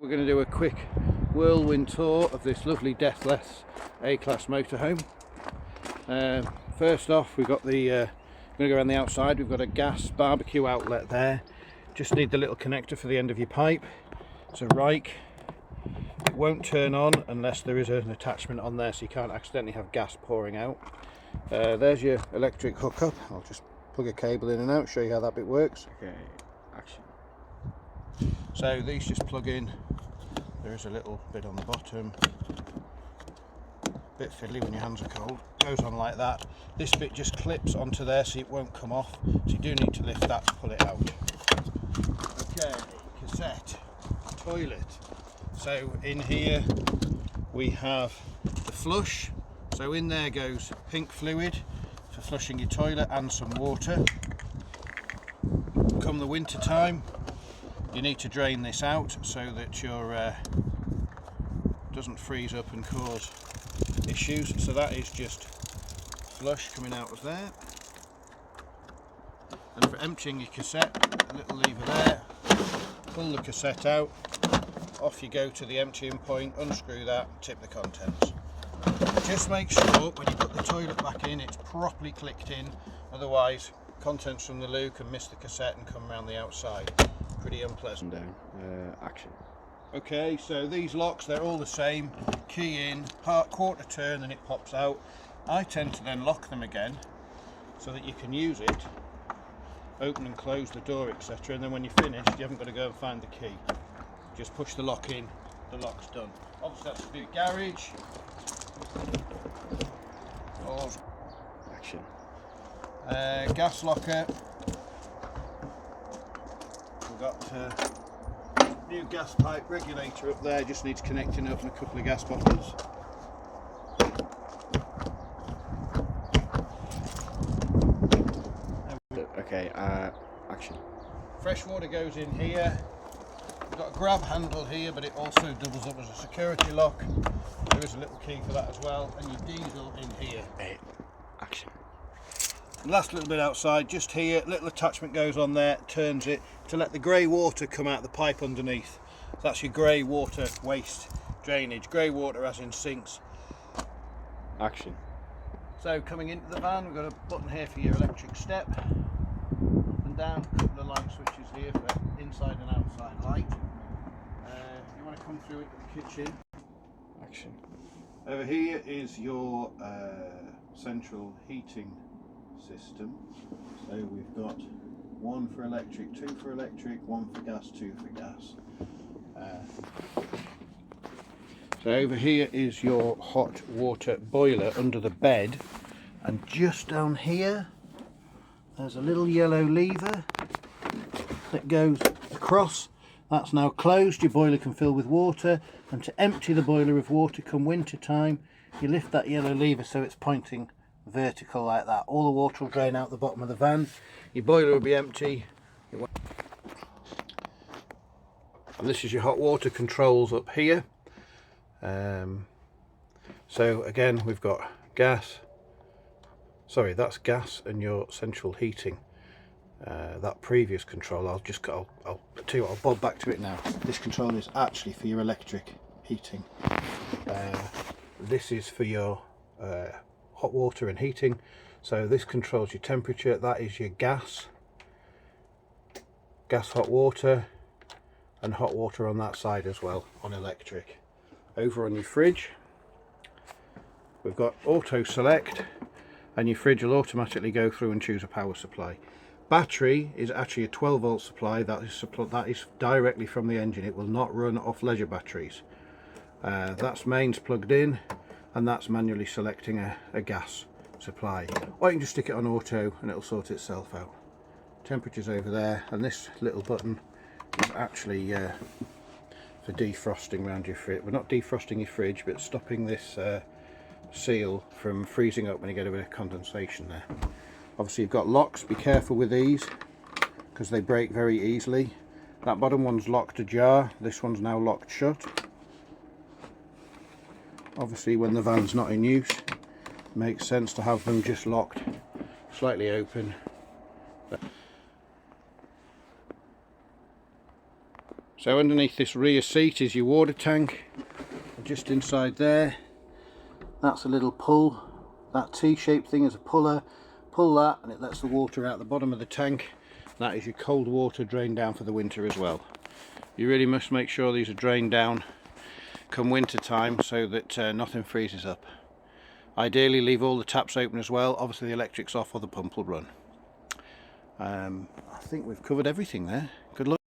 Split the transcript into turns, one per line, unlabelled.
We're going to do a quick whirlwind tour of this lovely Dethleffs A-Class motorhome. First off, we've got the going to go around the outside. We've got a gas barbecue outlet there. Just need the little connector for the end of your pipe. It's a Reich. It won't turn on unless there is an attachment on there, so you can't accidentally have gas pouring out. There's your electric hookup. I'll just plug a cable in and out, show you how that bit works.
Okay, action.
So these just plug in. There is a little bit on the bottom. Bit fiddly when your hands are cold. Goes on like that. This bit just clips onto there so it won't come off. So you do need to lift that to pull it out. Okay, cassette toilet. So in here we have the flush. So in there goes pink fluid for flushing your toilet and some water. Come the winter time, you need to drain this out so that your doesn't freeze up and cause issues. So that is just flush coming out of there. And for emptying your cassette, a little lever there. Pull the cassette out. Off you go to the emptying point. Unscrew that. Tip the contents. Just make sure when you put the toilet back in, it's properly clicked in. Otherwise, contents from the loo can miss the cassette and come around the outside. Pretty unpleasant.
Down. Action.
Okay, so these locks, they're all the same. Key in, quarter turn, and it pops out. I tend to then lock them again so that you can use it, open and close the door, etc. And then when you're finished, you haven't got to go and find the key. Just push the lock in, the lock's done. Obviously that's the garage. Doors.
Action.
Gas locker. We've got new gas pipe regulator up there, just needs connecting up and a couple of gas bottles.
Okay, action.
Fresh water goes in here. We've got a grab handle here, but it also doubles up as a security lock. There is a little key for that as well, and your diesel in here.
Okay, action.
Last little bit outside, just here, little attachment goes on there, turns it to let the grey water come out the pipe underneath. So that's your grey water waste drainage. Grey water as in sinks.
Action.
So coming into the van, we've got a button here for your electric step. Up and down, a couple of light switches here for inside and outside light. If you want to come through into the kitchen.
Action.
Over here is your central heating system. So we've got one for electric, two for electric, one for gas, two for gas. So over here is your hot water boiler under the bed, and just down here there's a little yellow lever that goes across. That's now closed. Your boiler can fill with water, and to empty the boiler of water come winter time, you lift that yellow lever so it's pointing vertical like that. All the water will drain out the bottom of the van. Your boiler will be empty. And this is your hot water controls up here. So again, we've got gas. Sorry, that's gas and your central heating. That previous control, I'll tell you what, I'll bob back to it now. This control is actually for your electric heating. This is for your hot water and heating. So this controls your temperature. That is your gas hot water, and hot water on that side as well on electric. Over on your fridge, we've got auto select, and your fridge will automatically go through and choose a power supply. Battery is actually a 12 volt supply. That is directly from the engine. It will not run off leisure batteries. That's mains plugged in, and that's manually selecting a gas supply. Or you can just stick it on auto and it'll sort itself out. Temperature's over there, and this little button is actually for defrosting around your fridge. We're not defrosting your fridge, but stopping this seal from freezing up when you get a bit of condensation there. Obviously you've got locks. Be careful with these because they break very easily. That bottom one's locked ajar. This one's now locked shut. Obviously when the van's not in use, it makes sense to have them just locked slightly open. So underneath this rear seat is your water tank. Just inside there, that's a little pull. That T-shaped thing is a puller. Pull that and it lets the water out the bottom of the tank. That is your cold water drain down for the winter as well. You really must make sure these are drained down come winter time so that nothing freezes up. Ideally leave all the taps open as well. Obviously the electric's off or the pump will run. I think we've covered everything there. Good luck.